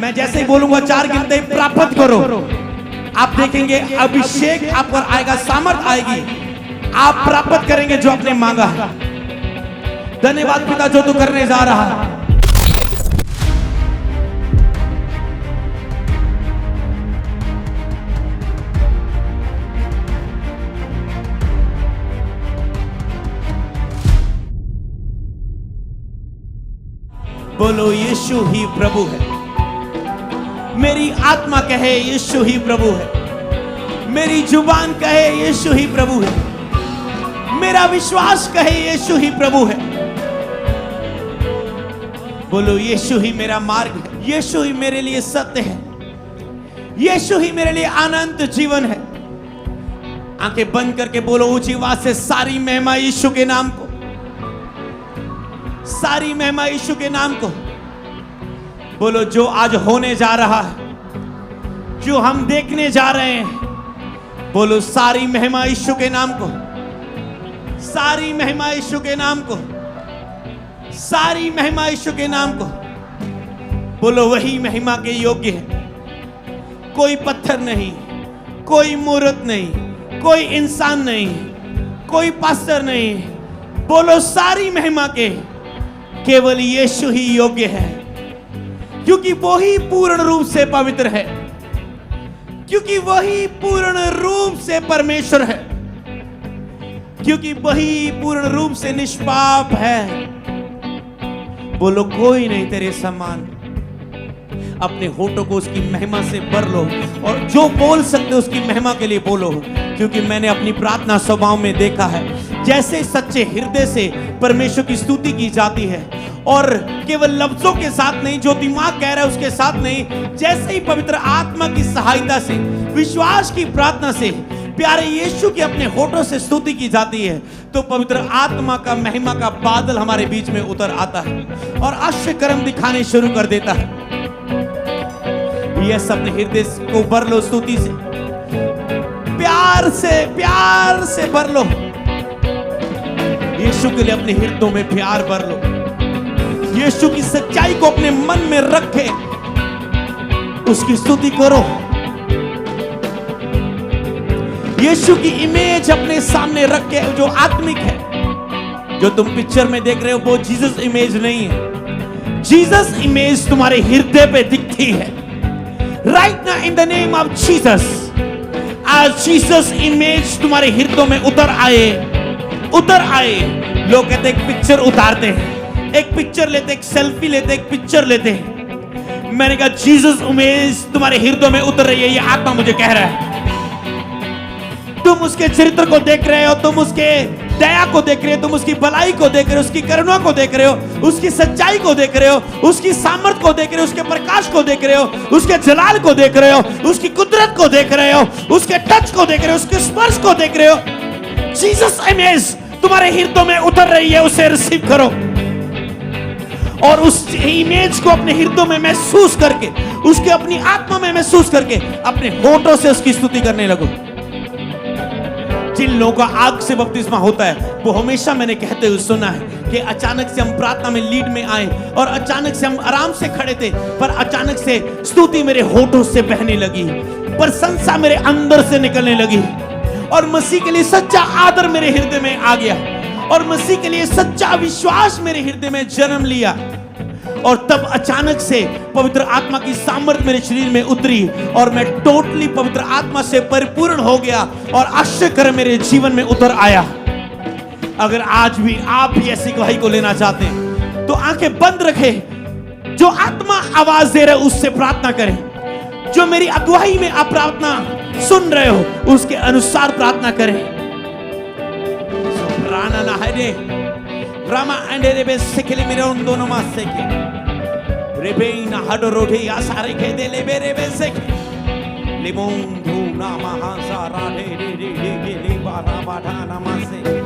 मैं जैसे ही बोलूंगा 4 गिनते ही प्राप्त करो। आप देखेंगे अभिषेक आप पर आएगा, सामर्थ आएगी, आप प्राप्त करेंगे जो आपने मांगा है। धन्यवाद पिता जो तू करने जा रहा है। बोलो यीशु ही प्रभु है। मेरी आत्मा कहे यीशु ही प्रभु है, मेरी जुबान कहे यीशु ही प्रभु है, मेरा विश्वास कहे यीशु ही प्रभु है। बोलो यीशु ही मेरा मार्ग है, यीशु ही मेरे लिए सत्य है, यीशु ही मेरे लिए अनंत जीवन है। आंखें बंद करके बोलो ऊंची आवाज से, सारी महिमा यीशु के नाम को, सारी महिमा यीशु के नाम को। बोलो जो आज होने जा रहा है, जो हम देखने जा रहे हैं, बोलो सारी महिमा यीशु के नाम को, सारी महिमा यीशु के नाम को, सारी महिमा यीशु के नाम को। बोलो वही महिमा के योग्य है। कोई पत्थर नहीं, कोई मूर्त नहीं, कोई इंसान नहीं, कोई पास्टर नहीं। बोलो सारी महिमा के केवल यीशु ही योग्य है, क्योंकि वो ही पूर्ण रूप से पवित्र है, क्योंकि वही पूर्ण रूप से परमेश्वर है, क्योंकि वही पूर्ण रूप से निष्पाप है। बोलो कोई नहीं तेरे समान। अपने होठों को उसकी महिमा से भर लो और जो बोल सकते हो उसकी महिमा के लिए बोलो, क्योंकि मैंने अपनी प्रार्थना स्वभाव में देखा है जैसे सच्चे हृदय से परमेश्वर की स्तुति की जाती है, और केवल लफ्जों के साथ नहीं, जो दिमाग कह रहा है उसके साथ नहीं, जैसे ही पवित्र आत्मा की सहायता से, विश्वास की प्रार्थना से प्यारे यीशु की अपने होठों से स्तुति की जाती है, तो पवित्र आत्मा का महिमा का बादल हमारे बीच में उतर आता है और आश्चर्य कर्म दिखाने शुरू कर देता है। यस, अपने हृदय को भर लो स्तुति से, प्यार से भर लो। यीशु के लिए अपने हृदयों में प्यार भर लो। यीशु की सच्चाई को अपने मन में रखे, उसकी स्तुति करो। यीशु की इमेज अपने सामने रख के, जो आत्मिक है, जो तुम पिक्चर में देख रहे हो वो जीसस इमेज नहीं है। जीसस इमेज तुम्हारे हृदय पे दिखती है। Right now in the name of Jesus, आज जीसस इमेज तुम्हारे हृदयों में उतर आए। लोग कहते एक पिक्चर उतारते हैं, एक पिक्चर लेते, एक सेल्फी लेते, एक पिक्चर लेते हैं। मैंने कहा जीसस इमेज तुम्हारे हृदय में उतर रही है, ये आत्मा मुझे कह रहा है। तुम उसके चरित्र को देख रहे हो, तुम उसके दया को देख रहे हो, तुम उसकी भलाई को देख रहे हो, उसकी करुणा को देख रहे हो, उसकी सच्चाई को देख रहे हो, उसकी सामर्थ को देख रहे हो, उसके प्रकाश को देख रहे हो, उसके जलाल को देख रहे हो, उसकी कुदरत को देख रहे हो, उसके टच को देख रहे हो, उसके स्पर्श को देख रहे हो। जीसस इमेज तुम्हारे हृदय में उतर रही है, उसे रिसीव करो और उस इमेज को अपने हृदय में महसूस करके, उसके अपनी आत्मा में महसूस करके अपने होठों से उसकी स्तुति करने लगो। जिन लोगों का आग से बपतिस्मा होता है, वो हमेशा मैंने कहते हुए सुना है कि अचानक से हम प्रार्थना में लीड में आए और अचानक से हम आराम से खड़े थे, पर अचानक से स्तुति मेरे होठों से बहने लगी, प्रशंसा मेरे अंदर से निकलने लगी, और मसीह के लिए सच्चा आदर मेरे हृदय में आ गया, और मसीह के लिए सच्चा विश्वास मेरे हृदय में जन्म लिया। और तब अचानक से पवित्र आत्मा की सामर्थ मेरे शरीर में उतरी और मैं टोटली पवित्र आत्मा से परिपूर्ण हो गया और आश्चर्य कर मेरे जीवन में उतर आया। अगर आज भी आप भी ऐसी गवाही को लेना चाहते हैं तो आंखें बंद रखें, जो आत्मा आवाज दे रहे हो उससे प्रार्थना करें। जो मेरी अगुवाई में आप प्रार्थना सुन रहे हो उसके अनुसार प्रार्थना करें। राना ना है रामा अंडे बे सिखले मेरे उन दोनों मासे के रेबेना हडो रोटी आसारे के दे ले बेरे बे सिख लिमोन धू ना महासा राधे रे रे रे के ले बारा बाधा नमासे रे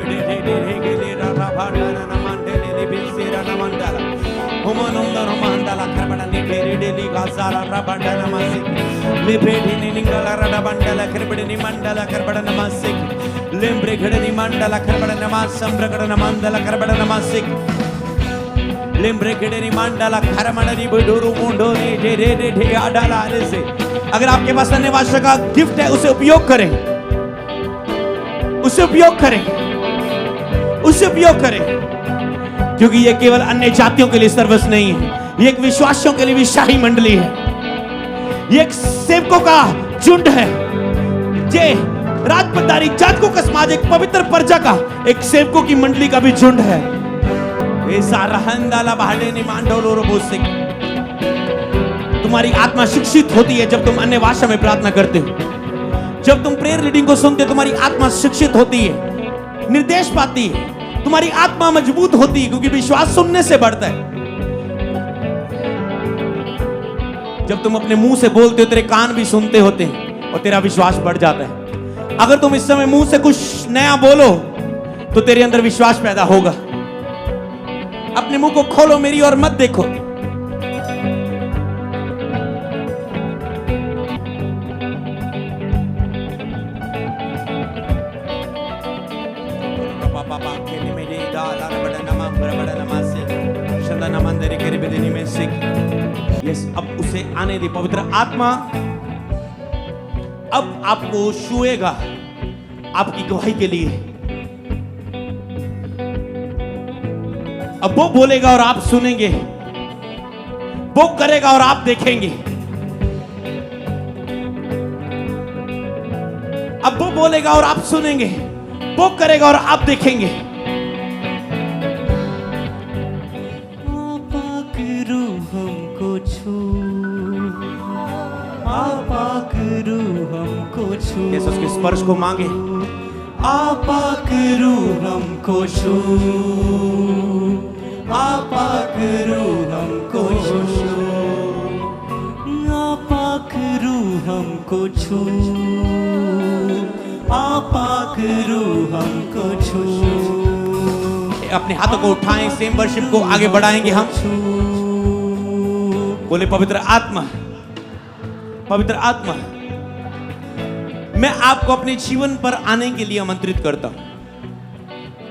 रे रे रे के ले राधा बाधा नमंडे ले ले बेसेरा नमंडला होमनोंदर मंडला करबड़ा ने रे रे ली गासारा राबड़ा नमासे ले बेडी ने निंगला राधा बंडला करबड़े नि मंडला करबड़ा नमासे लेम्ब्रे घड़े नि मंडला करबड़ा नमास संब्रगड़ नमंडला करबड़ा नमासे लेम्ब्रे केडेरी मांडाला खरमणरी बडोरू मोंडोनी जे रे रे ढे आडाला आने से अगर आपके पास अन्य भाषा का गिफ्ट है उसे उपयोग करें, उसे उपयोग करें, उसे उपयोग करें, क्योंकि ये केवल अन्य जातियों के लिए सर्विस नहीं है, ये एक विश्वासियों के लिए भी शाही मंडली है, ये एक सेवकों का झुंड है, ये राजपदारी जातकों का समाज, एक पवित्र प्रजा का एक सेवकों की मंडली का भी झुंड है। तुम्हारी आत्मा शिक्षित होती है जब तुम अन्य भाषा में प्रार्थना करते हो, जब तुम प्रेयर रीडिंग को सुनते हो तुम्हारी आत्मा शिक्षित होती है, निर्देश पाती है, तुम्हारी आत्मा मजबूत होती है, क्योंकि विश्वास सुनने से बढ़ता है। जब तुम अपने मुंह से बोलते हो तेरे कान भी सुनते होते हैं और तेरा विश्वास बढ़ जाता है। अगर तुम इस समय मुंह से कुछ नया बोलो तो तेरे अंदर विश्वास पैदा होगा। अपने मुंह को खोलो मेरी और मत देखो। यस, अब उसे आने दे। पवित्र आत्मा अब आपको छुएगा आपकी गवाही के लिए। अब वो बोलेगा और आप सुनेंगे, वो करेगा और आप देखेंगे। अब वो बोलेगा और आप सुनेंगे, वो करेगा और आप देखेंगे। यीशु के स्पर्श को मांगे। आपा करो हमको छू, आपा करो हमको छू, आपा करो हमको छू, आपा करो हमको छू। अपने हाथों को उठाएं, सेम वर्शिप को आगे बढ़ाएंगे हम। बोले पवित्र आत्मा, पवित्र आत्मा, मैं आपको अपने जीवन पर आने के लिए आमंत्रित करता हूं।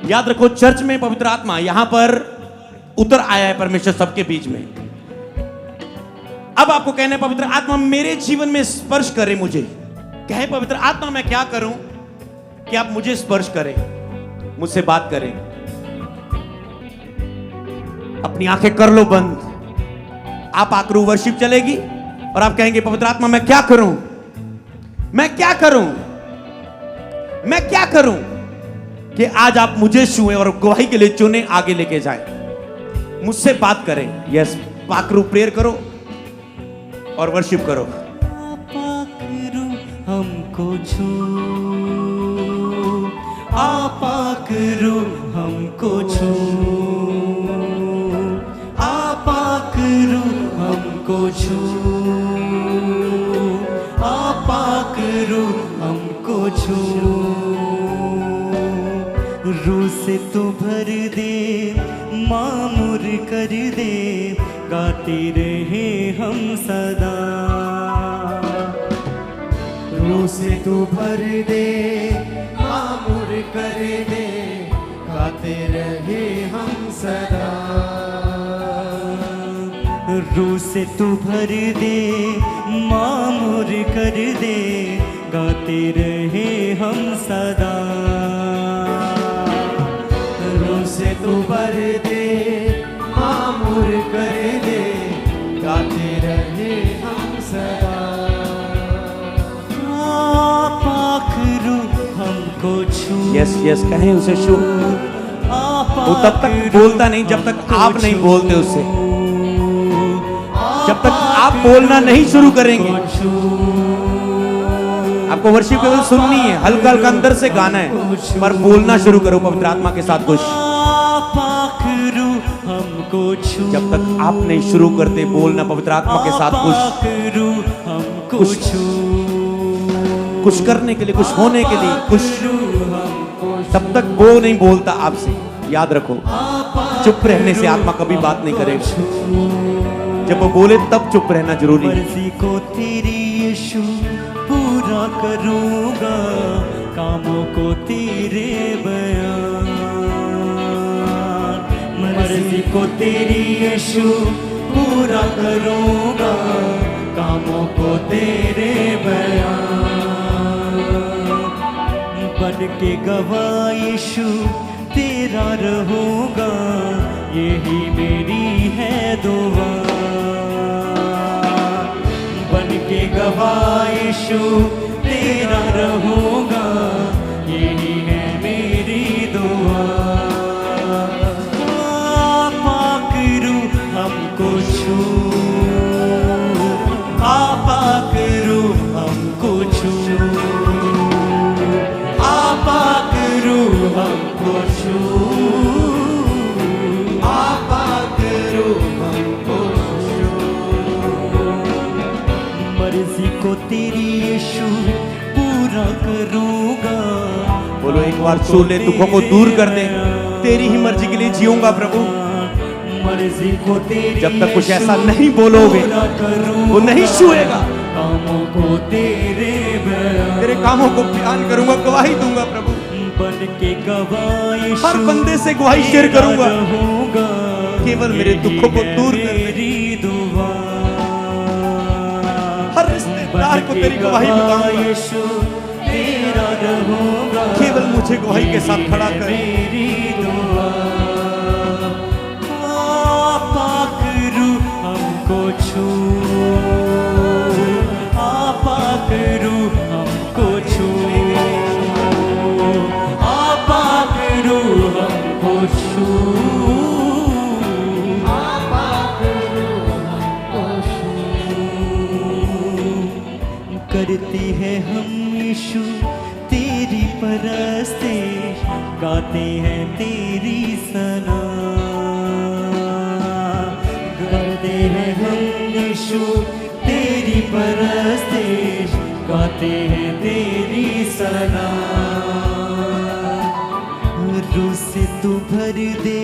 याद रखो, चर्च में पवित्र आत्मा यहां पर उतर आया है परमेश्वर सबके बीच में। अब आपको कहना है पवित्र आत्मा मेरे जीवन में स्पर्श करे मुझे। कहे पवित्र आत्मा मैं क्या करूं कि आप मुझे स्पर्श करें, मुझसे बात करें। अपनी आंखें कर लो बंद। आप आकरू वर्शिप चलेगी और आप कहेंगे पवित्र आत्मा मैं क्या करूं, मैं क्या करूं, मैं क्या करूं कि आज आप मुझे छुएं और गवाही के लिए चुने, आगे लेके जाएं, मुझसे बात करें। यस, पाकरू प्रेयर करो और वर्शिप करो। पाकरू हमको छू, आपा करो हमको छू, आपा करो हमको छू, आपा करो हमको छू। रूह से तो भर दे, मामूर कर दे, गाते रहे हम सदा। रूह से तो भर दे, मामूर कर दे, गाते रहे हम सदा। रूह से तू भर दे, मामूर कर दे, गाते रहे हम सदा। रूह से तू भर दे, मामूर कर दे, गाते रहे हम सदा। पाकरू हमको छू। यस यस कहें उसे छू। वो तब तक बोलता नहीं जब तक आप नहीं बोलते उससे। जब तक आप बोलना नहीं शुरू करेंगे, आपको वर्शिप केवल सुननी है, हल्का हल्का अंदर से गाना है, पर बोलना शुरू करो पवित्र आत्मा के साथ कुछ। जब तक आप नहीं शुरू करते बोलना पवित्र आत्मा के साथ कुछ करने के लिए, कुछ होने के लिए, कुछ, तब तक वो नहीं बोलता आपसे। याद रखो, चुप रहने से आत्मा कभी बात नहीं करेगा। जब वो बोले तब चुप रहना जरूरी है। मर्जी को तेरी यीशु पूरा करूंगा, कामों को तेरे बयान। मर्जी को तेरी यीशु पूरा करूंगा, कामों को तेरे बयान बन के गवाह यीशु तेरा रहूंगा, यही मेरी है दुआ। बन के गवाह यीशु तेरा रहूंगा, यही है मेरी दुआ। पाक रूह हमको छू, पाक रूह हमको छू, पाक रूह हमको छू, पाक रूह हमको छू। मर्जी को तेरी यीशु पूरा करूंगा। बोलो एक बार छू ले, दुखों को दूर कर दे, तेरी ही मर्जी के लिए जीऊंगा प्रभु। मर्जी को तेरी जब तक कुछ ऐसा नहीं बोलोगे वो नहीं छूएगा। कामों को तेरे कामों को बयान करूंगा, गवाही दूंगा प्रभु। बन के गवाही हर बंदे से गवाही शेयर करूंगा, केवल मेरे दुखों को दूर कर दे। दुआ हर रिश्तेदार को तेरी गवाही बताऊंगा, तेरा रहूंगा, केवल मुझे गवाही के साथ खड़ा कर। मेरी दुआ। पाक रूह हमको छू, पाक रूह हमको छू, पाक रूह हमको छू, पाक रूह हमको छू। करती है हम यीशु तेरी परस्तिश, गाते हैं तेरी सना, गाते हैं हम यीशु तेरी परस्तिश, गाते हैं तेरी सना। रूह से तू भर दे,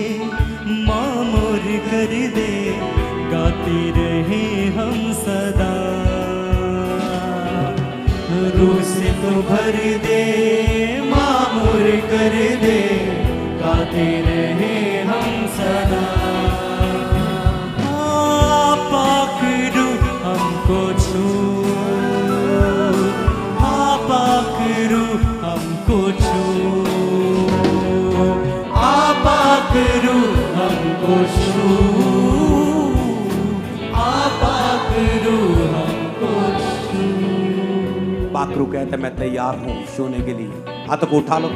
मामूर कर दे, गाते रहे हम सदा। रूह से तो भर दे, मामूर कर दे, गाते रहे हम सदा। पाक रूह हमको छू, पाक रूह हमको छू, पाक रूह हमको छू, पाक रूह हमको छू। पाकरू कहते मैं तैयार हूं छूने के लिए। हाथों को उठा लो,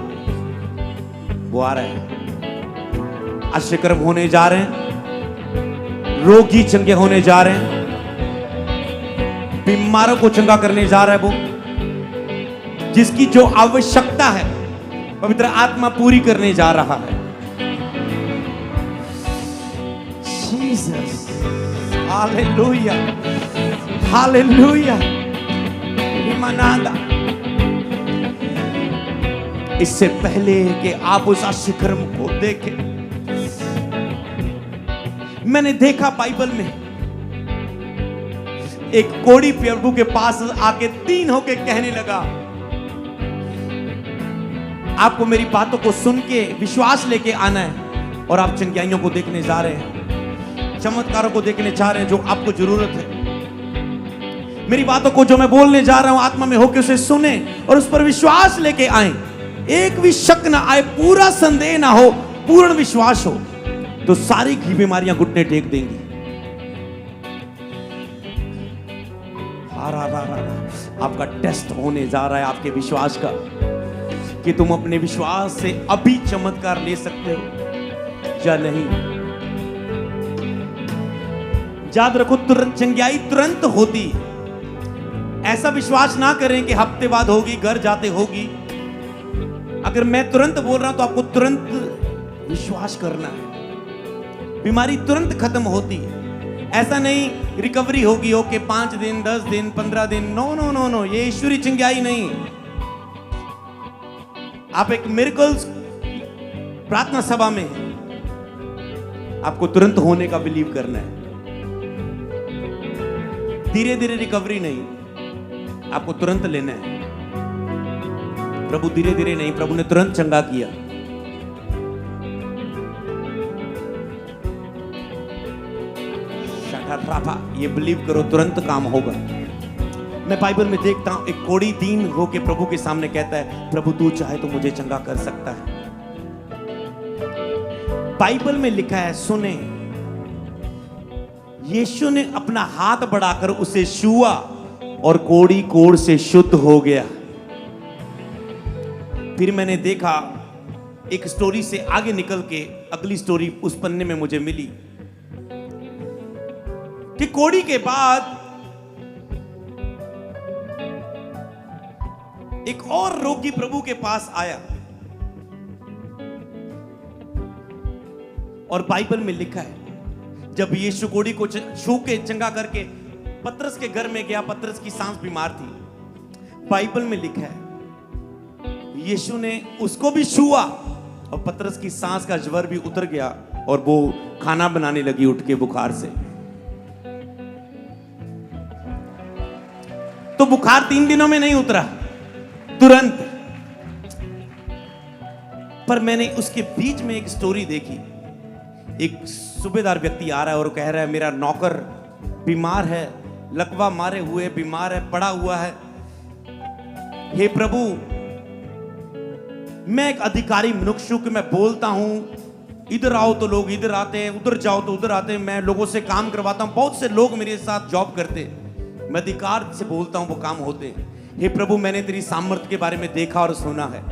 वो आ रहे हैं। अश्रकर्म होने जा रहे हैं, रोगी चंगे होने जा रहे हैं, बीमारों को चंगा करने जा रहा है। वो जिसकी जो आवश्यकता है पवित्र आत्मा पूरी करने जा रहा है। Jesus, hallelujah, hallelujah. मनादा इससे पहले कि आप उस अश्रकर्म को देखें, मैंने देखा बाइबल में एक कोढ़ी प्रभु के पास आके तीन होके कहने लगा, आपको मेरी बातों को सुन के विश्वास लेके आना है और आप चंगियाइयों को देखने जा रहे हैं, चमत्कारों को देखने जा रहे हैं जो आपको जरूरत है। मेरी बातों को जो मैं बोलने जा रहा हूं आत्मा में होकर उसे सुने और उस पर विश्वास लेके आए। एक भी शक ना आए, पूरा संदेह ना हो, पूर्ण विश्वास हो, तो सारी की बीमारियां घुटने टेक देंगी। आपका टेस्ट होने जा रहा है आपके विश्वास का, कि तुम अपने विश्वास से अभी चमत्कार ले सकते हो या नहीं। याद रखो, तुरंत चंगियाई तुरंत होती। ऐसा विश्वास ना करें कि हफ्ते बाद होगी, घर जाते होगी। अगर मैं तुरंत बोल रहा हूं तो आपको तुरंत विश्वास करना है। बीमारी तुरंत खत्म होती है। ऐसा नहीं रिकवरी होगी ओके 5 दिन 10 दिन 15 दिन, नो नो नो नो, ये ईश्वरी चंगियाई नहीं। आप एक मिरेकल्स प्रार्थना सभा में आपको तुरंत होने का बिलीव करना है। धीरे धीरे रिकवरी नहीं, आपको तुरंत लेना है। प्रभु धीरे धीरे नहीं, प्रभु ने तुरंत चंगा किया। राफा, ये बिलीव करो तुरंत काम होगा। मैं बाइबल में देखता हूं एक कोढ़ी दीन होके प्रभु के सामने कहता है, प्रभु तू चाहे तो मुझे चंगा कर सकता है। बाइबल में लिखा है, सुने, यीशु ने अपना हाथ बढ़ाकर उसे छुआ और कोढ़ी कोढ़ से शुद्ध हो गया। फिर मैंने देखा एक स्टोरी से आगे निकल के अगली स्टोरी उस पन्ने में मुझे मिली कि कोढ़ी के बाद एक और रोगी प्रभु के पास आया और बाइबल में लिखा है जब यीशु कोढ़ी को छू के चंगा करके पतरस के घर में गया, पतरस की सांस बीमार थी। बाइबल में लिखा है यीशु ने उसको भी छुआ और पतरस की सांस का ज्वर भी उतर गया और वो खाना बनाने लगी उठ के बुखार से। तो बुखार 3 दिनों में नहीं उतरा, तुरंत। पर मैंने उसके बीच में एक स्टोरी देखी। एक सूबेदार व्यक्ति आ रहा है और कह रहा है मेरा नौकर बीमार है, लकवा मारे हुए बीमार है, पड़ा हुआ है। हे प्रभु, मैं एक अधिकारी मनुष्य हूं कि मैं बोलता हूं, इधर आओ तो लोग इधर आते हैं, उधर जाओ तो उधर आते हैं, मैं लोगों से काम करवाता हूं, बहुत से लोग मेरे साथ जॉब करते, मैं अधिकार से बोलता हूं वो काम होते। हे प्रभु, मैंने तेरी सामर्थ्य के बारे में देखा और सुना है,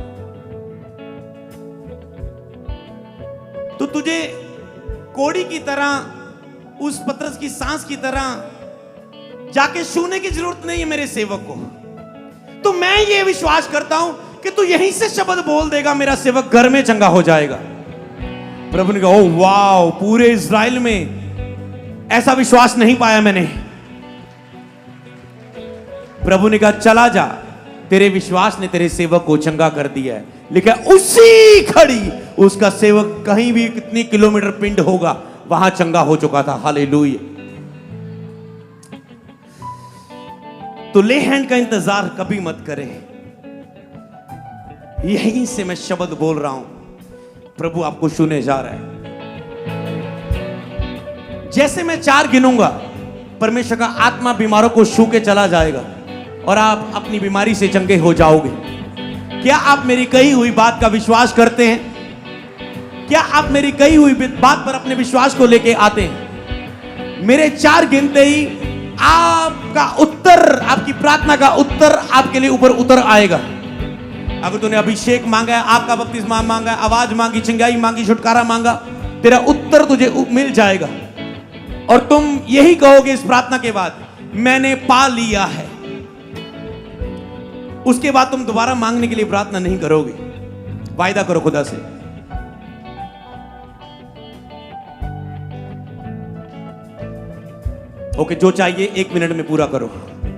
तो तुझे कोढ़ी की तरह, उस पतरस की सांस की तरह जाके छूने की जरूरत नहीं है मेरे सेवक को। तो मैं ये विश्वास करता हूं कि तू यहीं से शब्द बोल देगा, मेरा सेवक घर में चंगा हो जाएगा। प्रभु ने कहा, ओ वाओ, पूरे इज़राइल में ऐसा विश्वास नहीं पाया मैंने। प्रभु ने कहा, चला जा, तेरे विश्वास ने तेरे सेवक को चंगा कर दिया है। लिखा उसी खड़ी उसका सेवक कहीं भी कितनी किलोमीटर पिंड होगा वहां चंगा हो चुका था। हालेलुया। तो ले हैंड का इंतजार कभी मत करें, यहीं से मैं शब्द बोल रहा हूं, प्रभु आपको छूने जा रहा है। जैसे मैं 4 गिनूंगा, परमेश्वर का आत्मा बीमारों को छू के चला जाएगा और आप अपनी बीमारी से चंगे हो जाओगे। क्या आप मेरी कही हुई बात का विश्वास करते हैं? क्या आप मेरी कही हुई बात पर अपने विश्वास को लेके आते हैं? मेरे 4 गिनते ही आपका उत्तर, आपकी प्रार्थना का उत्तर आपके लिए ऊपर उतर आएगा। अगर तूने अभिषेक मांगा है, आपका बपतिस्मा मांगा है, आवाज मांगी, चिंगाई मांगी, छुटकारा मांगा, तेरा उत्तर तुझे मिल जाएगा और तुम यही कहोगे इस प्रार्थना के बाद, मैंने पा लिया है। उसके बाद तुम दोबारा मांगने के लिए प्रार्थना नहीं करोगे। वायदा करो खुदा से। ओके, जो चाहिए 1 मिनट में पूरा करो।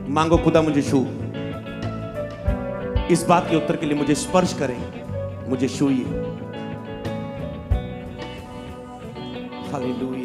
मांगो, खुदा मुझे छू। इस बात के उत्तर के लिए मुझे स्पर्श करें, मुझे छूइए। हालेलुया।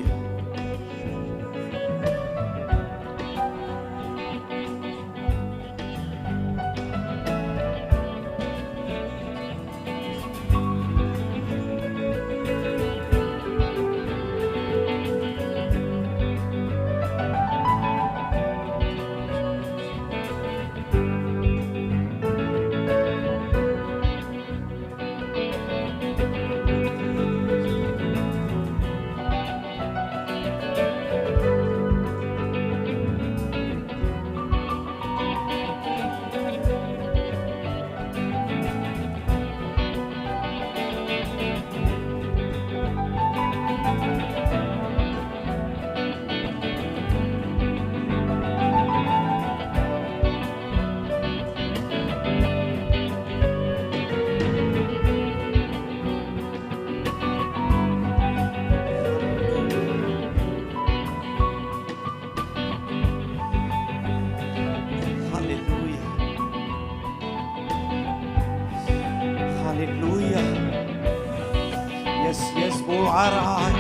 वो आ रहा है।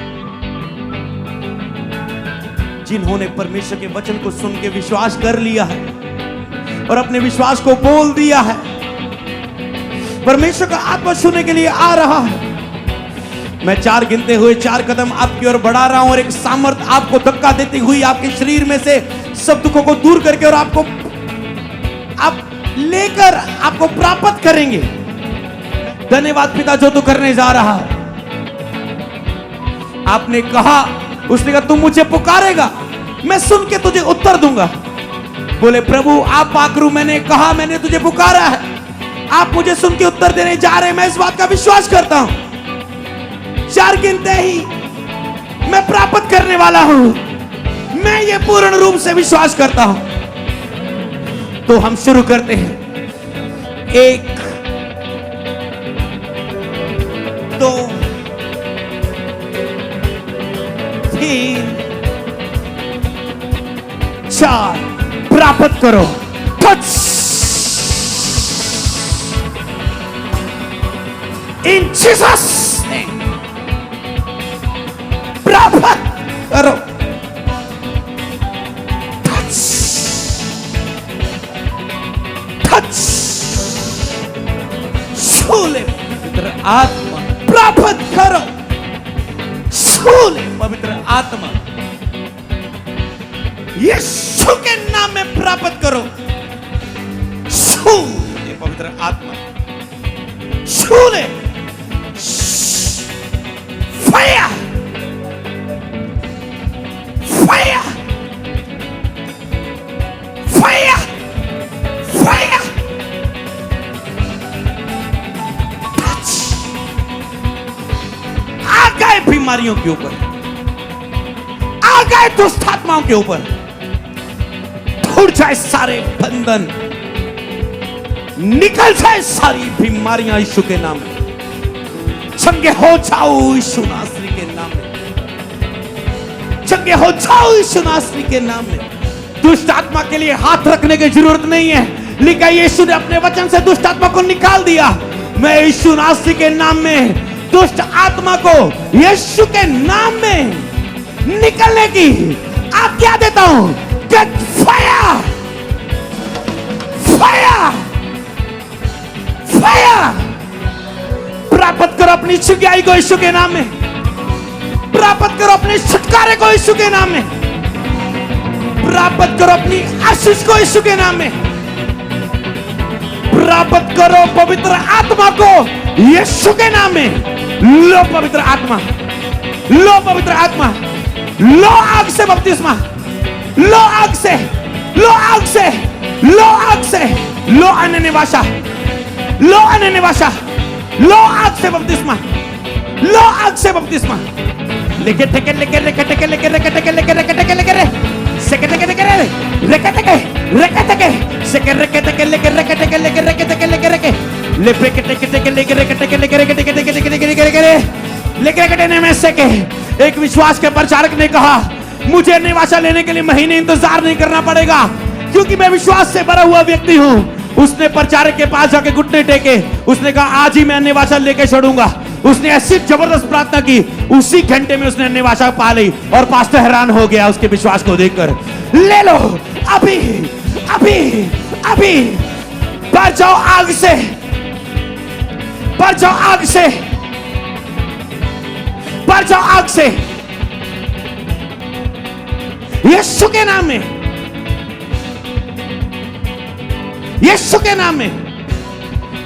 जिन्होंने परमेश्वर के वचन को सुन के विश्वास कर लिया है और अपने विश्वास को बोल दिया है, परमेश्वर का आत्मा छूने के लिए आ रहा है। मैं 4 गिनते हुए 4 कदम आपकी ओर बढ़ा रहा हूं और एक सामर्थ आपको धक्का देती हुई आपके शरीर में से सब दुखों को दूर करके और आप लेकर आपको प्राप्त करेंगे। धन्यवाद पिता जो तू करने जा रहा है। आपने कहा, उसने कहा तू मुझे पुकारेगा, मैं सुन के तुझे उत्तर दूंगा। बोले प्रभु आप पाकरू, मैंने कहा, मैंने तुझे पुकारा है, आप मुझे सुन के उत्तर देने जा रहे हैं। मैं इस बात का विश्वास करता हूं। 4 गिनते ही मैं प्राप्त करने वाला हूं। मैं ये पूर्ण रूप से विश्वास करता हूं। तो हम शुरू करते हैं। 1 2 3 4 प्राप्त करो। Touch in Jesus name. प्राप्त करो। टच टच छू ले पवित्र आत्मा। प्राप्त करो। छू ले पवित्र आत्मा। यीशु के नाम में प्राप्त करो। छू ले पवित्र आत्मा। छू ले। Fire fire fire fire. आ गए बीमारियों के ऊपर, आ गए दुष्ट आत्माओं के ऊपर। टूट जाए सारे बंधन, निकल जाए सारी बीमारियां यीशु के नाम में। चंगे हो जाओ यीशु नासरी के नाम में। चंगे हो जाओ यीशु नासरी के नाम में। दुष्ट आत्मा के लिए हाथ रखने की जरूरत नहीं है। लिखा यीशु ने अपने वचन से दुष्ट आत्मा को निकाल दिया। मैं यीशु नासरी के नाम में दुष्ट आत्मा को यीशु के नाम में निकलने की आज्ञा देता हूं। Get fire fire fire. प्राप्त करो अपनी छुटकाई को यीशु के नाम में। प्राप्त करो अपने छुटकारे को यीशु के नाम में। प्राप्त करो अपनी आशीष को यीशु के नाम में। प्राप्त करो पवित्र आत्मा को यीशु के नाम में। लो पवित्र आत्मा, लो पवित्र आत्मा, लो आग से बपतिस्मा, लो आग से, लो आग से, लो आग से, लो अनन्य भाषा, लो अनन्य भाषा, लो आग से बपतिस्मा, लो आग से बपतिस्मा। लेके टेके लेके लेके टेके लेके लेके टेके लेके लेके टेके लेके रे सेके टेके लेके रे लेके टेके सेके लेके टेके लेके लेके टेके लेके लेके टेके लेके लेके ले पे के टेके टेके लेके लेके टेके लेके लेके टेके टेके टेके लेके लेके लेके लेके टेने में सेके। एक विश्वास के प्रचारक ने कहा मुझे निवासा लेने के लिए महीने इंतजार नहीं करना पड़ेगा क्योंकि मैं विश्वास से भरा हुआ व्यक्ति हूं। उसने प्रचारक के पास जाके घुटने टेके, उसने कहा आज ही मैं निवासा लेके छोड़ूंगा। उसने ऐसी जबरदस्त प्रार्थना की, उसी घंटे में उसने निवासा पा ली और पास्टर हैरान हो गया उसके विश्वास को देखकर। ले लो अभी अभी अभी, भर जाओ आग से, भर जाओ आग से, भर जाओ आग से यीशु के नाम में, यीशु के नाम में।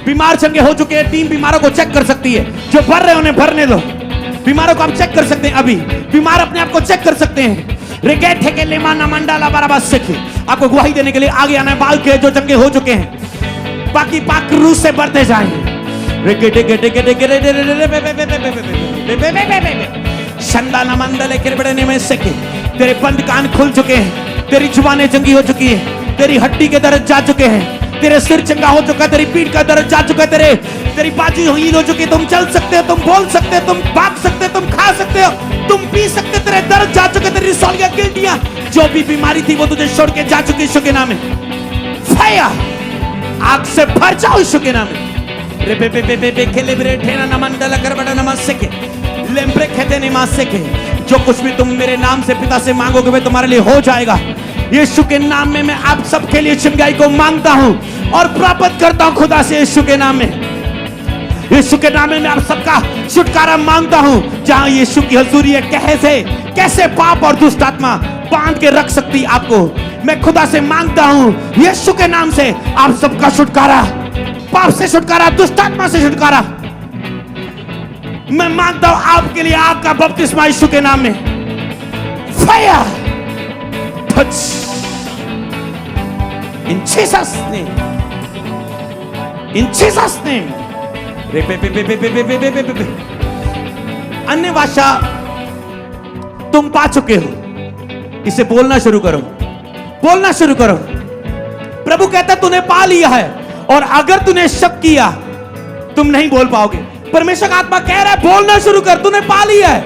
बीमार चंगे हो चुके हैं, टीम बीमारों को चेक कर सकती है। जो भर रहे उन्हें भरने दो। बीमारों को आप चेक कर सकते हैं, अभी बीमार अपने आप को चेक कर सकते हैं। रिगेट है के लेमाना मंडाला बराबर सीखे आपको गवाही देने के लिए आगे आना है। बाल के जो चंगे हो चुके हैं बाकी पाक रूस से बढ़ते जाएंगे। शंदाना मंडले के बड़े में सीखे तेरे बंद कान खुल चुके हैं, तेरी जुबानें चंगी हो चुकी है, तेरी हड्डी के दर्द जा चुके हैं, तेरे सिर चंगा हो चुका है, तेरी पीठ का दर्द जा चुका है, तेरी बाजू हील हो चुकी है। तुम चल सकते हो, तुम बोल सकते हो, तुम भाग सकते हो, तुम खा सकते हो, तुम पी सकते हो। तेरे दर्द जा चुके, तेरी सौलियां गिल्टियां जो भी बीमारी थी वो तुझे छोड़ के जा चुकी यीशु के नाम में। फायर आग से भर जाओ यीशु के नाम में। रे बे बे बे बे बे खेले बरे ठेना नमंडल कर बड़ा नमस से के लेम्ब्रे खेते निमास से के। जो कुछ भी तुम मेरे नाम से पिता से मांगोगे वे तुम्हारे लिए हो जाएगा। यीशु के नाम में मैं आप सबके लिए चंगाई को मांगता हूं और प्राप्त करता हूं खुदा से यीशु के नाम में। यीशु के नाम में मैं आप सबका छुटकारा मांगता हूं। जहां यीशु की हजूरी है, कैसे पाप और दुष्ट आत्मा बांध के रख सकती आपको, मैं खुदा से मांगता हूं यीशु के नाम से आप सबका छुटकारा, पाप से छुटकारा, दुष्ट आत्मा से छुटकारा। मैं मांगता हूं आपके लिए आग का बपतिस्मा यीशु के नाम में। Fire touch in Jesus name, in Jesus name. अन्य भाषा तुम पा चुके हो, इसे बोलना शुरू करो, बोलना शुरू करो। प्रभु कहता तूने पा लिया है, और अगर तूने शक किया तुम नहीं बोल पाओगे। परमेश्वर का आत्मा कह रहा है बोलना शुरू कर, तूने पा लिया है,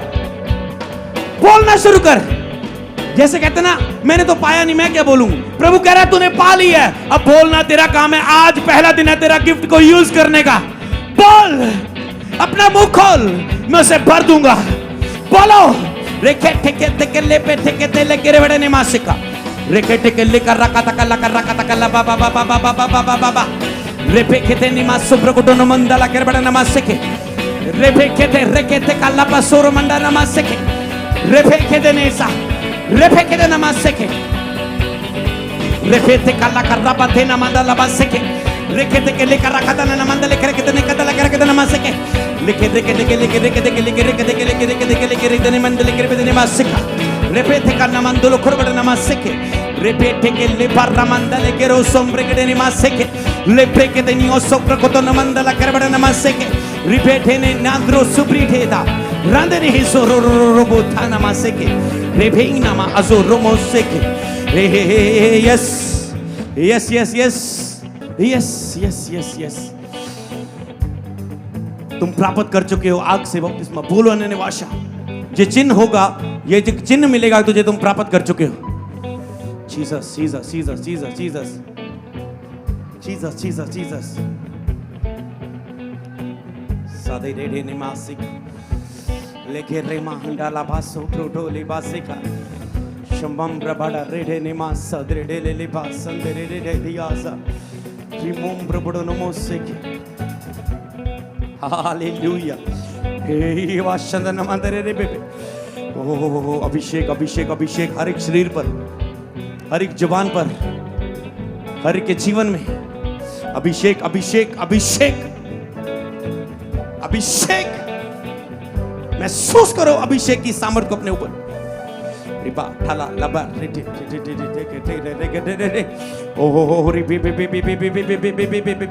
बोलना शुरू कर। जैसे कहते ना मैंने तो पाया नहीं, मैं क्या बोलूं। प्रभु कह रहा है तूने पा लिया है, अब बोलना तेरा काम है। आज पहला दिन है तेरा गिफ्ट को यूज करने का। बोल, अपना मुंह खोल, मैं उसे भर दूंगा। बोलो, रेखे ठेके ठेके ले पे ठेके ते ले गिरे बड़े ने मासिका, रेखे ठेके ले कर रखा तक ला बाबा बाबा बाबा बाबा बाबा, रेपे खेते निमास सुब्रकुटो न मंडला कर बड़े नमासिके, रेपे खेते रेखे ते काला पसोर मंडा नमासिके, रेपे खेते नेसा, रेपे खेते नमासिके, रेपे ते काला कर रबा ते न मंडला बासिके, रेखे ते के ले कर रखा था न मंडले कर के ने कतला कर के नमासिके, लिखे देखे देखे लिखे देखे देखे लिखे देखे देखे लिखे देखे देखे लिखे देखे ने मंडले कर पे ने मासिका, रेपे ते का न मंडलो खर बड़े नमासिके, रेपे ते के ले पर मंडले के रो सोम्ब्रे के ने मासिके, लेप्रे के ते नियो सोप्र को तो न मंडला कर बड़े नमासिके, रिपेटे ने नांद्रो सुप्रीटे दा, रांदे ने ही सो रो रो रो रो बोथा नमासिके, रेपे ही नामा अजो रोमो सेके, yes yes yes yes yes yes yes yes. तुम प्राप्त कर चुके हो आग से बपतिस्मा। बोलो अन्य भाषा, ये चिन्ह होगा, ये चिन्ह मिलेगा तुझे, तुम प्राप्त कर चुके हो। Jesus Jesus Jesus Jesus Jesus Jesus Jesus Jesus सादे रेडे निमासिक लेके रेमा हंडाला बासो प्रोटोली बासिका शंबम ब्रबाडा रेडे निमास सदरेडे लेले बासन रेडे दियासा रिमोम ब्रबडो नमोसिक। हालेलुया, हे वाशंदन मंदरे रे बेबे। ओ अभिषेक अभिषेक अभिषेक हर एक शरीर पर, हर एक जुबान पर, हर एक के जीवन में अभिषेक अभिषेक अभिषेक अभिषेक। महसूस करो अभिषेक की सामर्थ को अपने ऊपर। रिबा ठाला लबा रिटे रिटे रिटे रिटे ओ हो रि बे बे बे बे बे बे बे बे बे।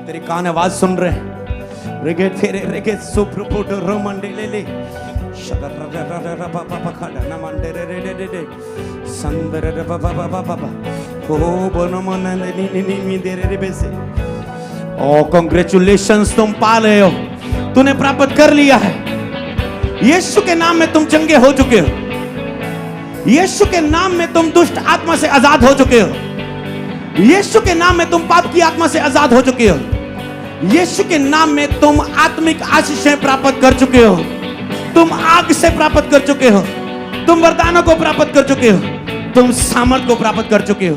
तेरे कान आवाज सुन रहे हैं। रेगे तेरे रेगे सुप्रपुट रोमंडे ले ले शदर रा रा रा रा पापा खड़ा न मंडे रे रे रे रे संदर रे बाबा बाबा बाबा ओ बनो मन नी नी नी मी दे रे बेसे। ओ कांग्रेचुलेशंस, तुम पा रहे हो, तूने प्राप्त कर लिया है। यीशु के नाम में तुम चंगे हो चुके हो। यीशु के नाम में तुम दुष्ट आत्मा से आजाद हो चुके हो। यीशु के नाम में तुम पाप की आत्मा से आजाद हो चुके हो। यीशु के नाम में तुम आत्मिक आशीषें प्राप्त कर चुके हो। तुम आग से प्राप्त कर चुके हो। तुम वरदानों को प्राप्त कर चुके हो। तुम सामर्थ को प्राप्त कर चुके हो।